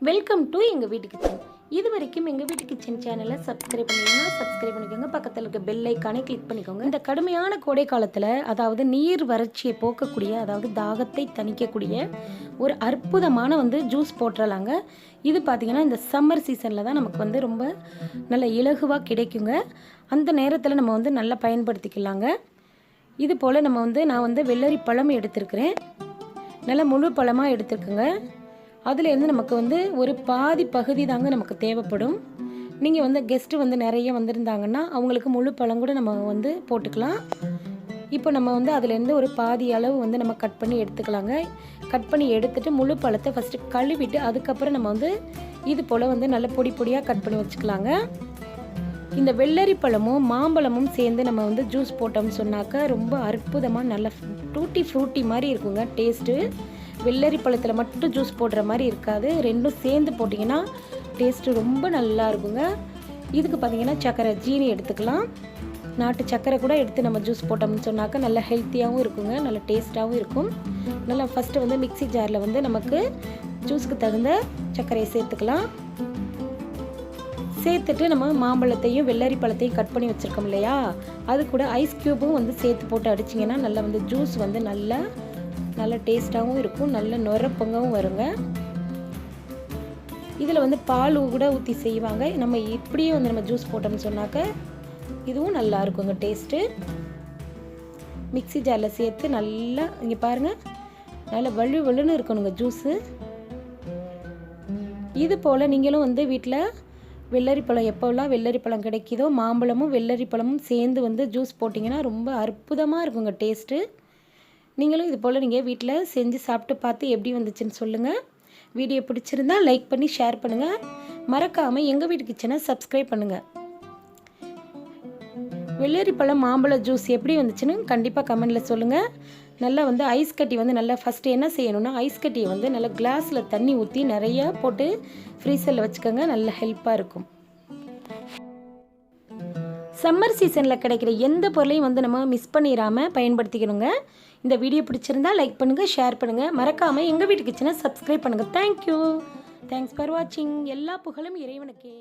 Welcome to எங்கள் வீட்டு kitchen. இது வரைக்கும் எங்கள் வீட்டு கிச்சன் சேனலை சப்ஸ்கிரைப் பண்ணிக்கோங்க. பக்கத்தில் இருக்க பெல் ஐக்கானை கிளிக் பண்ணிக்கோங்க. இந்த கடுமையான கோடை காலத்தில், அதாவது நீர் வறட்சியை போக்கக்கூடிய, அதாவது தாகத்தை தணிக்கக்கூடிய ஒரு அற்புதமான ஜூஸ் போட்டுடலாங்க. இது பார்த்திங்கன்னா இந்த சம்மர் சீசனில் தான் நமக்கு ரொம்ப நல்ல இலகுவாக கிடைக்குங்க. அந்த நேரத்தில் நம்ம நல்லா பயன்படுத்திக்கலாங்க. இது போல் நான் வெள்ளரி பழம் எடுத்துருக்கிறேன். நல்லா முழு பழமாக எடுத்துருக்குங்க. அதுலேருந்து நமக்கு ஒரு பாதி பகுதி தாங்க நமக்கு தேவைப்படும். நீங்கள் கெஸ்ட்டு நிறைய வந்திருந்தாங்கன்னா அவங்களுக்கு முழு பழம் கூட நம்ம போட்டுக்கலாம். இப்போ நம்ம அதுலேருந்து ஒரு பாதி அளவு நம்ம கட் பண்ணி எடுத்துக்கலாங்க. கட் பண்ணி எடுத்துகிட்டு முழு பழத்தை ஃபஸ்ட்டு கழுவிட்டு அதுக்கப்புறம் நம்ம இது போல் நல்ல பொடி பொடியாக கட் பண்ணி வச்சுக்கலாங்க. இந்த வெள்ளரி பழமும் மாம்பழமும் சேர்ந்து நம்ம ஜூஸ் போட்டோம்னு சொன்னாக்கா ரொம்ப அற்புதமாக நல்ல ஃப்ரூட்டி மாதிரி இருக்குங்க டேஸ்ட்டு. வெள்ளரி பழத்தில் மட்டும் ஜூஸ் போடுற மாதிரி இருக்காது, ரெண்டும் சேர்ந்து போட்டிங்கன்னா டேஸ்ட்டு ரொம்ப நல்லா இருக்குங்க. இதுக்கு பார்த்திங்கன்னா சர்க்கரை ஜீனி எடுத்துக்கலாம். நாட்டு சர்க்கரை கூட எடுத்து நம்ம ஜூஸ் போட்டோம்னு சொன்னாக்கா நல்லா ஹெல்த்தியாகவும் இருக்குங்க, நல்ல டேஸ்ட்டாகவும் இருக்கும். நல்லா ஃபஸ்ட்டு மிக்ஸி ஜாரில் நமக்கு ஜூஸுக்கு தகுந்த சர்க்கரையை சேர்த்துக்கலாம். சேர்த்துட்டு நம்ம மாம்பழத்தையும் வெள்ளரி பழத்தையும் கட் பண்ணி வச்சுருக்கோம் இல்லையா, அது கூட ஐஸ் க்யூப்பும் சேர்த்து போட்டு அடிச்சிங்கன்னா நல்லா ஜூஸ் நல்ல டேஸ்ட்டாகவும் இருக்கும், நல்ல நுரப்பங்கவும் வருங்க. இதில் பால் கூட ஊற்றி செய்வாங்க. நம்ம இப்படியே நம்ம ஜூஸ் போட்டோம்னு சொன்னாக்க இதுவும் நல்லா இருக்குங்க டேஸ்ட்டு. மிக்ஸி ஜாரில் சேர்த்து நல்லா இங்கே பாருங்கள், நல்லா வலுன்னு இருக்கணுங்க ஜூஸு. இது போல் நீங்களும் வீட்டில் வெள்ளரி பழம் எப்போல்லாம் வெள்ளரி பழம் கிடைக்கிதோ மாம்பழமும் வெள்ளரி பழமும் சேர்ந்து ஜூஸ் போட்டிங்கன்னா ரொம்ப அற்புதமாக இருக்குங்க டேஸ்ட்டு. நீங்களும் இது போல் நீங்கள் வீட்டில் செஞ்சு சாப்பிட்டு பார்த்து எப்படி வந்துச்சுன்னு சொல்லுங்கள். வீடியோ பிடிச்சிருந்தா லைக் பண்ணி ஷேர் பண்ணுங்கள். மறக்காமல் எங்கள் வீட்டு கிச்சனை சப்ஸ்கிரைப் பண்ணுங்கள். வெள்ளரி பழம் மாம்பழ ஜூஸ் எப்படி வந்துச்சுன்னு கண்டிப்பாக கமெண்டில் சொல்லுங்கள். நல்லா ஐஸ் கட்டி நல்லா ஃபஸ்ட்டு என்ன செய்யணும்னா ஐஸ் கட்டியை நல்லா கிளாஸில் தண்ணி ஊற்றி நிறையா போட்டு ஃப்ரீசரில் வச்சுக்கோங்க, நல்ல ஹெல்ப்பாக இருக்கும். சம்மர் சீசனில் கிடைக்கிற எந்த பொருளையும் நம்ம மிஸ் பண்ணிடாமல் பயன்படுத்திக்கணுங்க. இந்த வீடியோ பிடிச்சிருந்தா லைக் பண்ணுங்கள், ஷேர் பண்ணுங்கள். மறக்காமல் எங்கள் வீட்டு கிச்சனை சப்ஸ்கிரைப் பண்ணுங்கள். தேங்க்யூ. தேங்க்ஸ் ஃபார் வாட்சிங். எல்லா புகழும் இறைவனுக்கே.